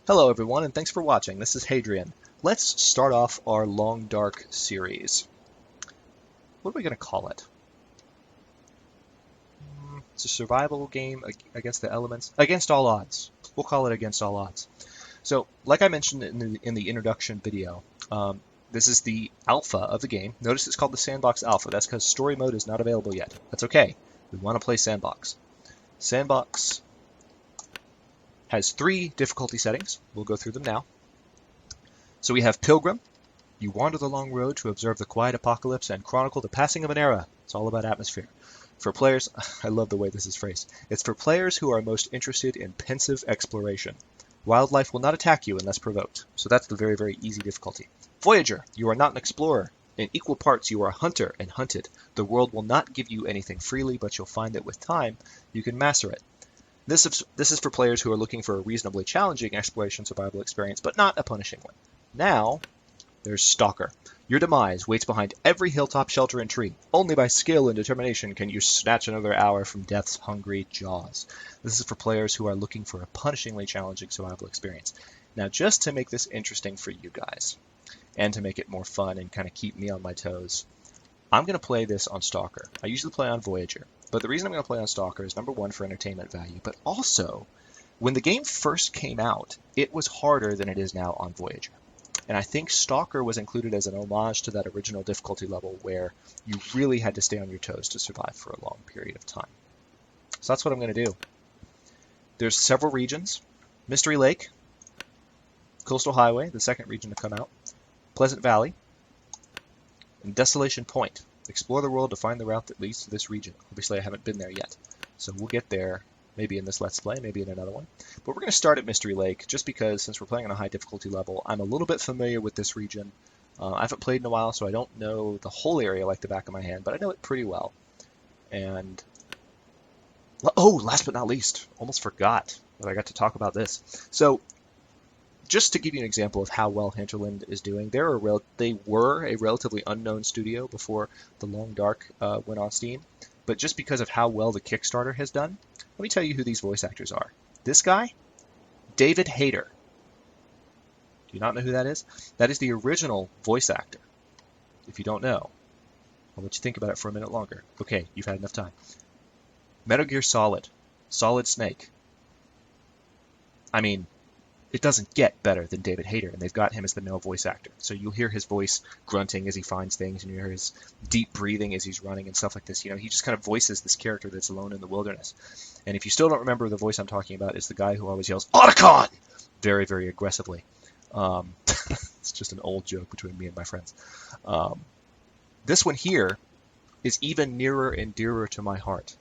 Hello everyone, and thanks for watching. This is Hadrian. Let's start off our Long Dark series. What are we going to call it? It's a survival game against the elements. Against all odds. We'll call it Against All Odds. So, like I mentioned in the introduction video, this is the alpha of the game. Notice it's called the Sandbox Alpha. That's because story mode is not available yet. That's okay. We want to play Sandbox. Sandbox has 3 difficulty settings. We'll go through them now. So we have Pilgrim. You wander the long road to observe the quiet apocalypse and chronicle the passing of an era. It's all about atmosphere. For players, I love the way this is phrased. It's for players who are most interested in pensive exploration. Wildlife will not attack you unless provoked. So that's the very, very easy difficulty. Voyager. You are not an explorer. In equal parts, you are a hunter and hunted. The world will not give you anything freely, but you'll find that with time, you can master it. This is for players who are looking for a reasonably challenging exploration survival experience, but not a punishing one. Now, there's Stalker. Your demise waits behind every hilltop, shelter, and tree. Only by skill and determination can you snatch another hour from death's hungry jaws. This is for players who are looking for a punishingly challenging survival experience. Now, just to make this interesting for you guys, and to make it more fun and kind of keep me on my toes, I'm going to play this on Stalker. I usually play on Voyager. But the reason I'm going to play on Stalker is, number one, for entertainment value, but also, when the game first came out, it was harder than it is now on Voyager. And I think Stalker was included as an homage to that original difficulty level where you really had to stay on your toes to survive for a long period of time. So that's what I'm going to do. There's several regions. Mystery Lake, Coastal Highway, the second region to come out, Pleasant Valley, and Desolation Point. Explore the world to find the route that leads to this region. Obviously, I haven't been there yet, so we'll get there maybe in this Let's Play, maybe in another one. But we're going to start at Mystery Lake, just because since we're playing on a high difficulty level, I'm a little bit familiar with this region. I haven't played in a while, so I don't know the whole area like the back of my hand, but I know it pretty well. And, oh, last but not least, almost forgot that I got to talk about this. So, just to give you an example of how well Hinterland is doing, they were a relatively unknown studio before The Long Dark went on Steam, but just because of how well the Kickstarter has done, let me tell you who these voice actors are. This guy, David Hayter. Do you not know who that is? That is the original voice actor. If you don't know, I'll let you think about it for a minute longer. Okay, you've had enough time. Metal Gear Solid, Solid Snake. I mean, it doesn't get better than David Hayter, and they've got him as the male voice actor. So you'll hear his voice grunting as he finds things, and you hear his deep breathing as he's running and stuff like this. You know, he just kind of voices this character that's alone in the wilderness. And if you still don't remember the voice I'm talking about, it's the guy who always yells, "Otacon!" very, very aggressively. It's just an old joke between me and my friends. This one here is even nearer and dearer to my heart.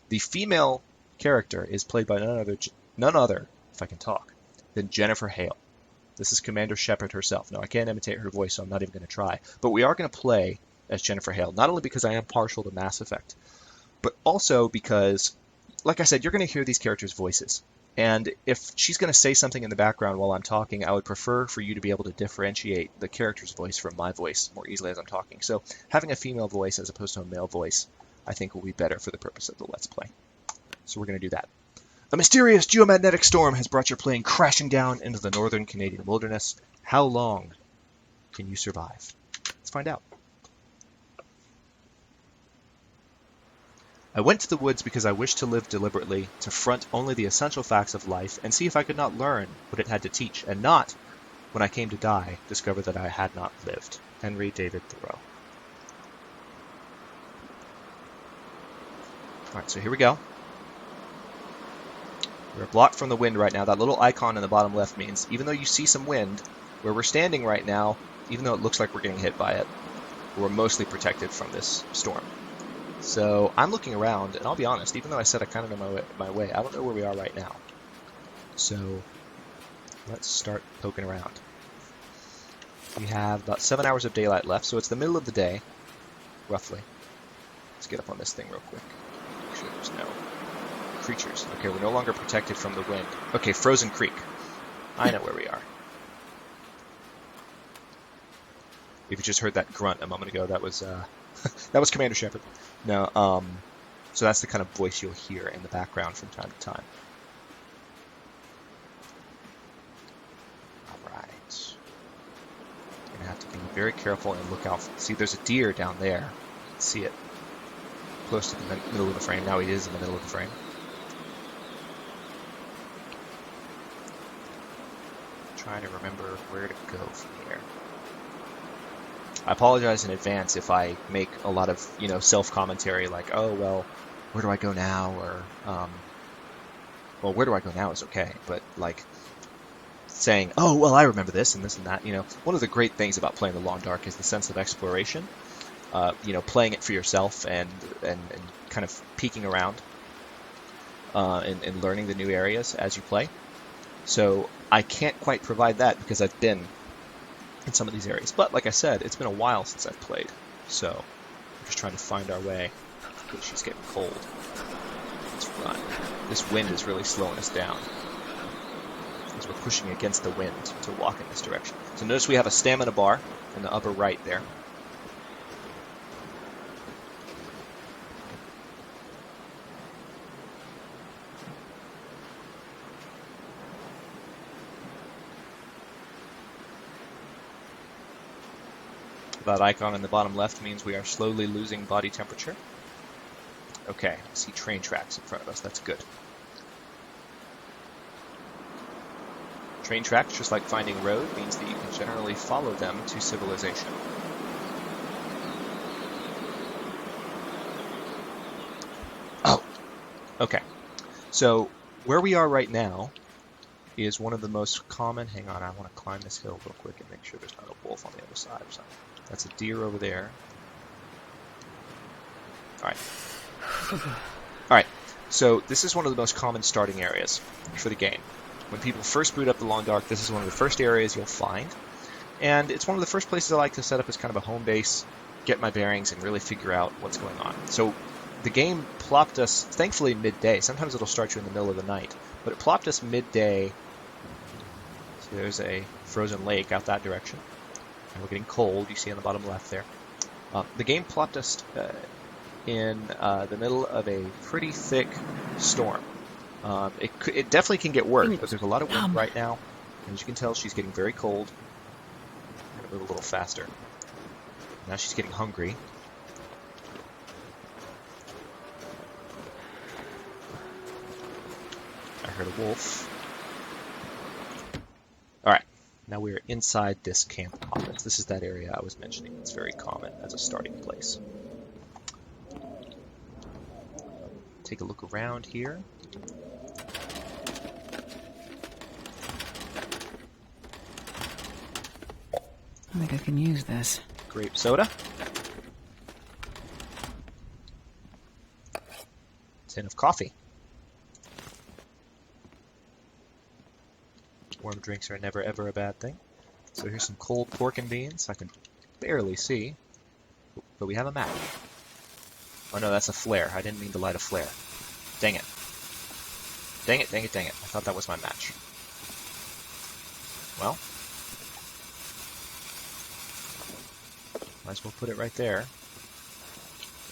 The female character is played by none other, if I can talk, than Jennifer Hale. This is Commander Shepard herself. Now, I can't imitate her voice, so I'm not even going to try. But we are going to play as Jennifer Hale, not only because I am partial to Mass Effect, but also because, like I said, you're going to hear these characters' voices. And if she's going to say something in the background while I'm talking, I would prefer for you to be able to differentiate the character's voice from my voice more easily as I'm talking. So having a female voice as opposed to a male voice, I think will be better for the purpose of the Let's Play. So we're going to do that. A mysterious geomagnetic storm has brought your plane crashing down into the northern Canadian wilderness. How long can you survive? Let's find out. I went to the woods because I wished to live deliberately, to front only the essential facts of life, and see if I could not learn what it had to teach, and not, when I came to die, discover that I had not lived. Henry David Thoreau. Alright, so here we go. We're blocked from the wind right now. That little icon in the bottom left means even though you see some wind, where we're standing right now, even though it looks like we're getting hit by it, we're mostly protected from this storm. So I'm looking around, and I'll be honest, even though I said I kind of know my way, I don't know where we are right now. So let's start poking around. We have about 7 hours of daylight left, so it's the middle of the day, roughly. Let's get up on this thing real quick. Make sure there's no creatures. Okay, we're no longer protected from the wind. Okay, Frozen Creek. I know where we are. If you just heard that grunt a moment ago, that was that was Commander Shepard. No, so that's the kind of voice you'll hear in the background from time to time. very careful and look out. See, there's a deer down there. See it close to the middle of the frame. Now he is in the middle of the frame. Trying to remember where to go from here. I apologize in advance if I make a lot of, self-commentary like, oh, well, where do I go now? Or, well, where do I go now is okay. But, like, saying, oh, well, I remember this and that. One of the great things about playing The Long Dark is the sense of exploration. Playing it for yourself and kind of peeking around and learning the new areas as you play. So I can't quite provide that because I've been in some of these areas. But like I said, it's been a while since I've played. So we're just trying to find our way because she's getting cold. Let's run. This wind is really slowing us down because we're pushing against the wind to walk in this direction. So notice we have a stamina bar in the upper right there. That icon in the bottom left means we are slowly losing body temperature. Okay, I see train tracks in front of us. That's good. Train tracks, just like finding a road, means that you can generally follow them to civilization. Oh, okay. So where we are right now is one of the most common... Hang on, I want to climb this hill real quick and make sure there's not a wolf on the other side or something. That's a deer over there. Alright, so this is one of the most common starting areas for the game. When people first boot up the Long Dark, this is one of the first areas you'll find. And it's one of the first places I like to set up as kind of a home base, get my bearings, and really figure out what's going on. So the game plopped us, thankfully, midday. Sometimes it'll start you in the middle of the night. But it plopped us midday. So there's a frozen lake out that direction. And we're getting cold, you see on the bottom left there. The game plopped us in the middle of a pretty thick storm. It definitely can get worse, but there's a lot of wind right now. And as you can tell, she's getting very cold. I'm going to move a little faster. Now she's getting hungry. I heard a wolf. Alright. Now we are inside this camp office. This is that area I was mentioning. It's very common as a starting place. Take a look around here. I think I can use this. Grape soda. Tin of coffee. Warm drinks are never ever a bad thing. So here's some cold pork and beans. I can barely see, but we have a match. Oh no, that's a flare. I didn't mean to light a flare. Dang it. Dang it, dang it, dang it. I thought that was my match. Well, might as well put it right there.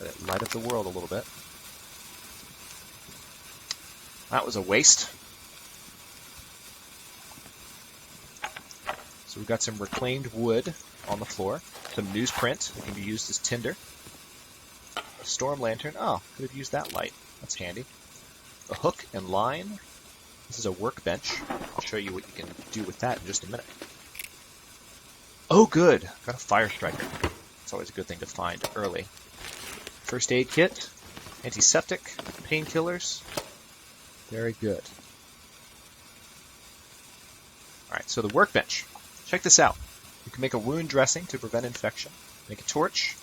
Let it light up the world a little bit. That was a waste. So we've got some reclaimed wood on the floor, some newsprint that can be used as tinder, a storm lantern. Oh, could have used that light. That's handy. A hook and line. This is a workbench. I'll show you what you can do with that in just a minute. Oh, good. Got a fire striker. It's always a good thing to find early. First aid kit, antiseptic, painkillers. Very good. Alright, so the workbench. Check this out. You can make a wound dressing to prevent infection, make a torch,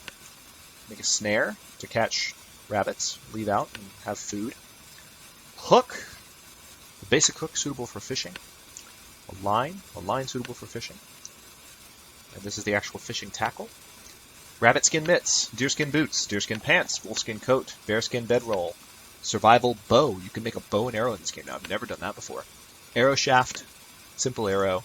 make a snare to catch rabbits, leave out and have food. Hook, a basic hook suitable for fishing. A line suitable for fishing. And this is the actual fishing tackle. Rabbit skin mitts, deerskin boots, deerskin pants, wolfskin coat, bearskin bedroll. Survival bow. You can make a bow and arrow in this game now. I've never done that before. Arrow shaft, simple arrow.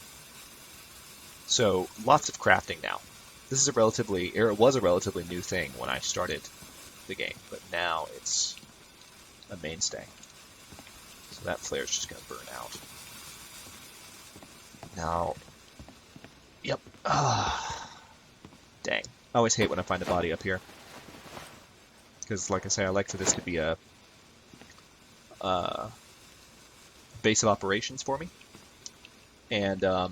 So lots of crafting now. This is it was a relatively new thing when I started the game, but now it's a mainstay. So that flare is just going to burn out. Now, yep. Dang. I always hate when I find a body up here. Because, like I say, I like for this to be a base of operations for me. And it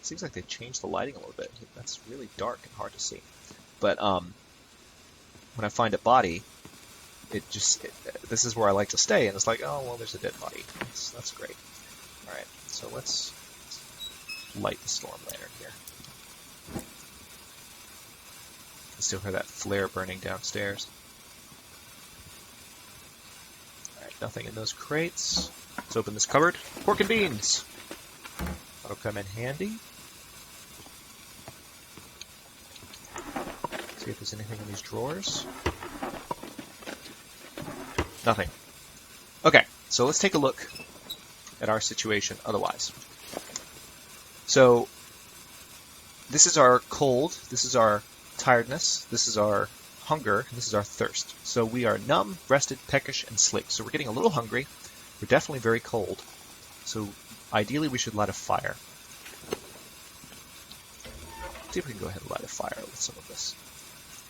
seems like they changed the lighting a little bit. That's really dark and hard to see. But when I find a body, this is where I like to stay, and it's like, oh, well, there's a dead body. That's great. All right, so let's light the storm lantern here. I still hear that flare burning downstairs. All right, nothing in those crates. Let's open this cupboard. Pork and beans. That'll come in handy. See if there's anything in these drawers. Nothing. Okay, so let's take a look at our situation otherwise. So, this is our cold, this is our tiredness, this is our hunger, and this is our thirst. So we are numb, rested, peckish, and sleek. So we're getting a little hungry. We're definitely very cold. So ideally we should light a fire. Let's see if we can go ahead and light a fire with some of this.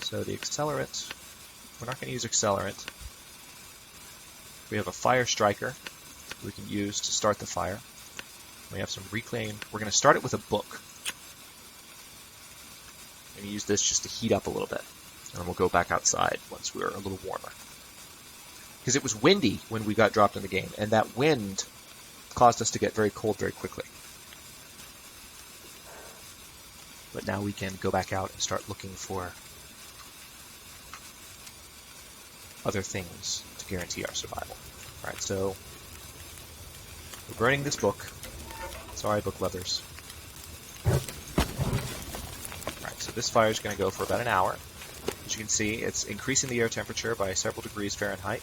So the accelerant, we're not going to use accelerant. We have a fire striker we can use to start the fire. We have some reclaimed. We're going to start it with a book. I'm going to use this just to heat up a little bit. And then we'll go back outside once we're a little warmer. Because it was windy when we got dropped in the game, and that wind caused us to get very cold very quickly. But now we can go back out and start looking for other things to guarantee our survival. Alright, so we're burning this book. Sorry, book lovers. Alright, so this fire is going to go for about an hour. As you can see, it's increasing the air temperature by several degrees Fahrenheit.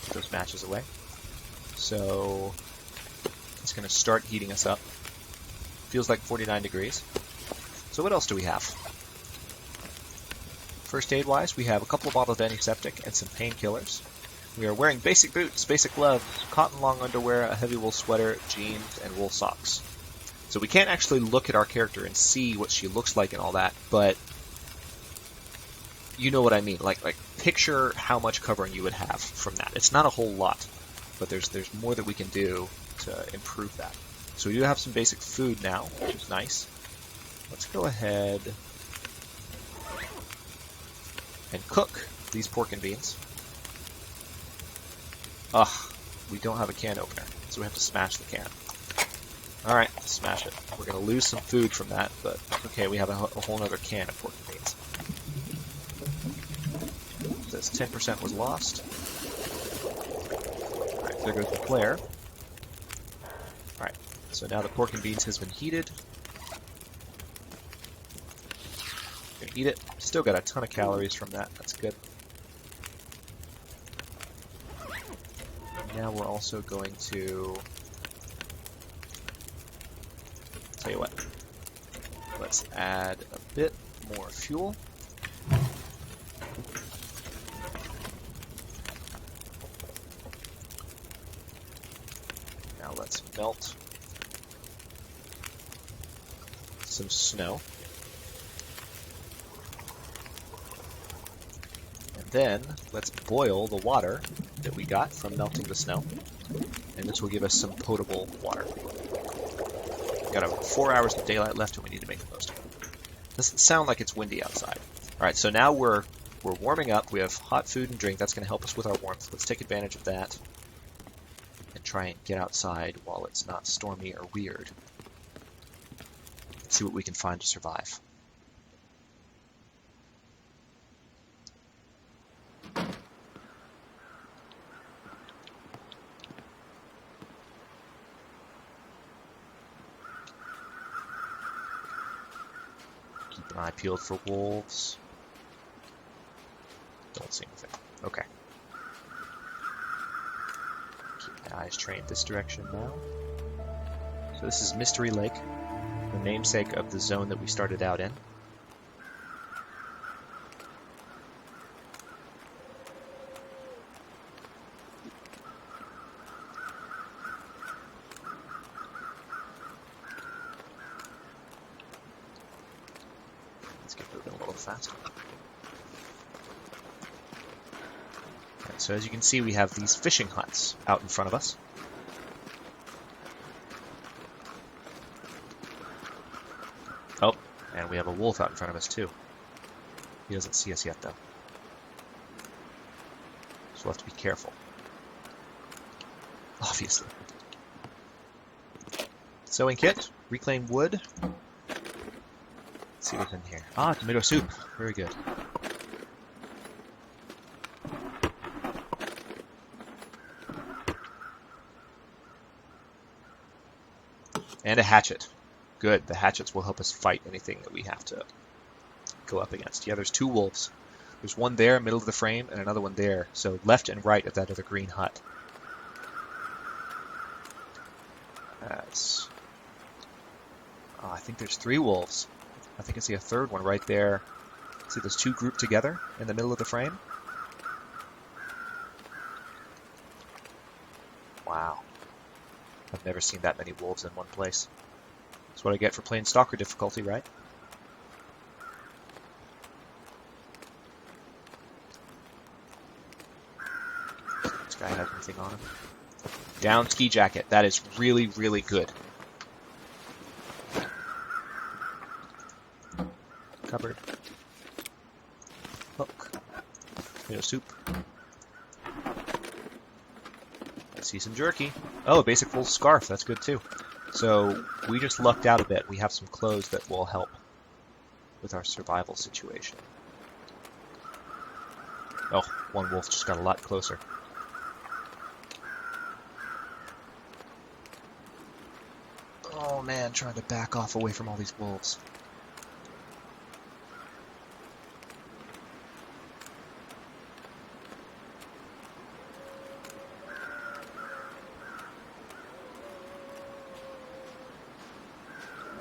Put those matches away. So it's going to start heating us up. Feels like 49 degrees. So what else do we have? First aid wise, we have a couple of bottles of antiseptic and some painkillers. We are wearing basic boots, basic gloves, cotton long underwear, a heavy wool sweater, jeans, and wool socks. So we can't actually look at our character and see what she looks like and all that, but you know what I mean. Like picture how much covering you would have from that. It's not a whole lot, but there's more that we can do to improve that. So we do have some basic food now, which is nice. Let's go ahead and cook these pork and beans. Ugh, we don't have a can opener, so we have to smash the can. Alright, smash it. We're going to lose some food from that, but okay, we have a whole other can of pork and beans. This 10% was lost. Alright, there goes the flare. Alright, so now the pork and beans has been heated. Gonna eat it. Still got a ton of calories from that. That's good. Now we're also going to... Tell you what. Let's add a bit more fuel. Now let's melt some snow. Then, let's boil the water that we got from melting the snow. And this will give us some potable water. We've got 4 hours of daylight left and we need to make the most of it. Doesn't sound like it's windy outside. Alright, so now we're warming up. We have hot food and drink. That's going to help us with our warmth. Let's take advantage of that. And try and get outside while it's not stormy or weird. Let's see what we can find to survive. Keep an eye peeled for wolves. Don't see anything. Okay. Keep my eyes trained this direction now. So this is Mystery Lake, the namesake of the zone that we started out in. faster. Okay, so as you can see, we have these fishing huts out in front of us. Oh, and we have a wolf out in front of us too. He doesn't see us yet though. So we'll have to be careful. Obviously. Sewing kit, reclaimed wood. Let's see what's in here. Ah, tomato soup. Very good. And a hatchet. Good. The hatchets will help us fight anything that we have to go up against. Yeah, there's 2 wolves. There's one there, middle of the frame, and another one there. So left and right of that other green hut. That's... Oh, I think there's 3 wolves. I think I see a third one right there. See those 2 grouped together in the middle of the frame? Wow. I've never seen that many wolves in one place. That's what I get for playing Stalker difficulty, right? This guy has anything on him? Down ski jacket. That is really, really good. Cupboard. Hook. Tomato soup. I see some jerky. Oh, a basic wool scarf. That's good too. So we just lucked out a bit. We have some clothes that will help with our survival situation. Oh, one wolf just got a lot closer. Oh man, trying to back off away from all these wolves.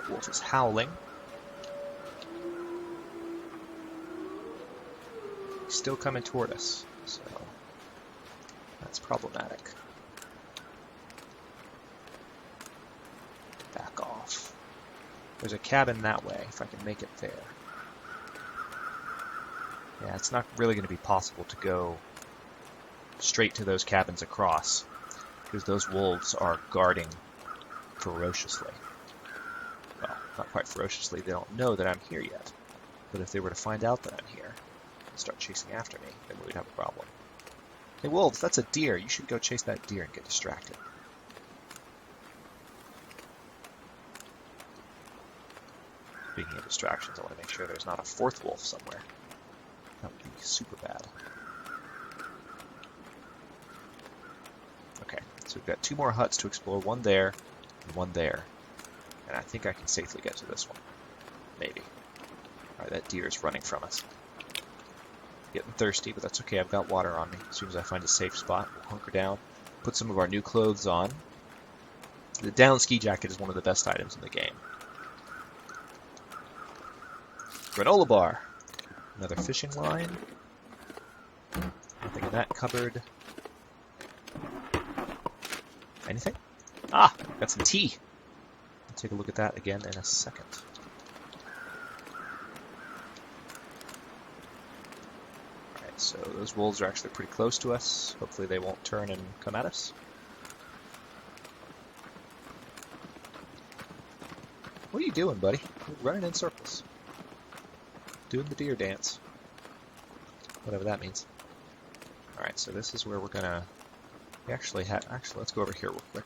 The wolf is howling. He's still coming toward us, so that's problematic. Back off. There's a cabin that way, if I can make it there. Yeah, it's not really going to be possible to go straight to those cabins across, because those wolves are guarding ferociously. Well, not quite ferociously, they don't know that I'm here yet. But if they were to find out that I'm here and start chasing after me, then we'd have a problem. Hey wolves, that's a deer. You should go chase that deer and get distracted. Speaking of distractions, I want to make sure there's not a 4th wolf somewhere. That would be super bad. Okay, so we've got 2 more huts to explore. One there and one there. And I think I can safely get to this one. Maybe. Alright, that deer is running from us. Getting thirsty, but that's okay. I've got water on me. As soon as I find a safe spot, we'll hunker down, put some of our new clothes on. The down ski jacket is one of the best items in the game. Granola bar. Another fishing line. Nothing in that cupboard. Anything? Ah, got some tea. I'll take a look at that again in a second. Alright, so those wolves are actually pretty close to us. Hopefully they won't turn and come at us. What are you doing, buddy? You're running in circles. Doing the deer dance. Whatever that means. Alright, so this is where we're gonna... Actually, let's go over here real quick.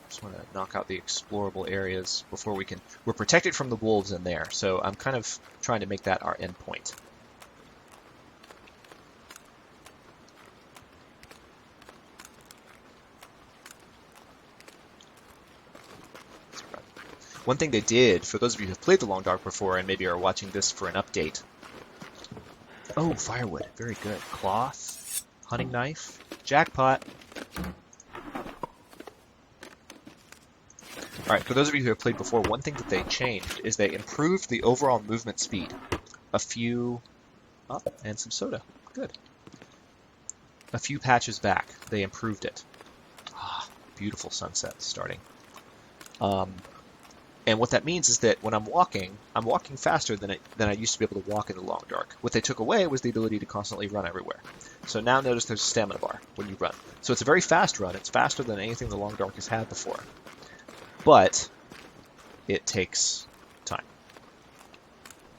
Just want to knock out the explorable areas before we can... We're protected from the wolves in there, so I'm kind of trying to make that our end point. One thing they did, for those of you who have played The Long Dark before and maybe are watching this for an update... Oh, firewood. Very good. Cloth. Hunting knife. Jackpot. Alright, for those of you who have played before, one thing that they changed is they improved the overall movement speed. A few... Oh, and some soda. Good. A few patches back, they improved it. Ah, beautiful sunset starting. And what that means is that when I'm walking faster than I used to be able to walk in the long dark. What they took away was the ability to constantly run everywhere. So now notice there's a stamina bar when you run. So it's a very fast run. It's faster than anything the long dark has had before. But it takes time.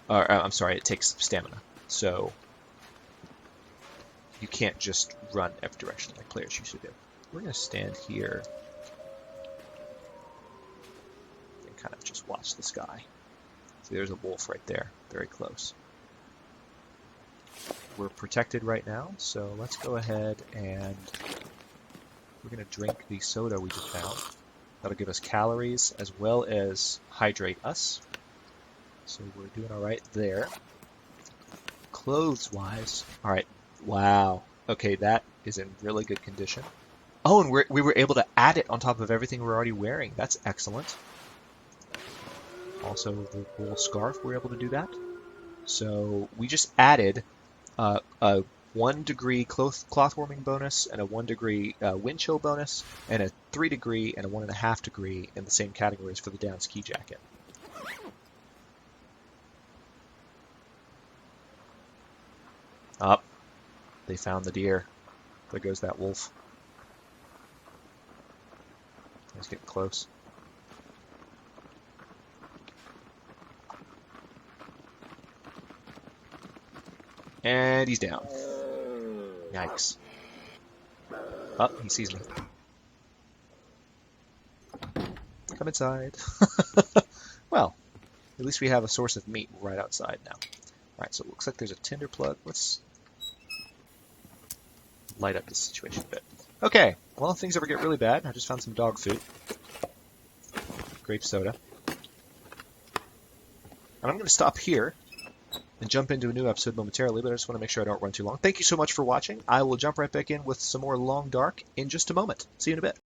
Or, I'm sorry, it takes stamina. So you can't just run every direction like players used to do. We're going to stand here and kind of just watch the sky. See, there's a wolf right there, very close. We're protected right now, so let's go ahead and we're going to drink the soda we just found. That'll give us calories as well as hydrate us. So we're doing all right there. Clothes-wise, all right. Wow. Okay, that is in really good condition. Oh, and we were able to add it on top of everything we're already wearing. That's excellent. Also, the wool scarf, we're able to do that. So we just added a 1 degree cloth warming bonus and a 1 degree wind chill bonus and a 3 degree and a 1.5 degree in the same categories for the down ski jacket. Up. They found the deer. There goes that wolf. He's getting close. And he's down. Yikes. Oh, he sees me. Come inside. Well, at least we have a source of meat right outside now. Alright, so it looks like there's a tinder plug. Let's light up this situation a bit. Okay, well, if things ever get really bad, I just found some dog food. Grape soda. And I'm going to stop here and jump into a new episode momentarily, but I just want to make sure I don't run too long. Thank you so much for watching. I will jump right back in with some more Long Dark in just a moment. See you in a bit.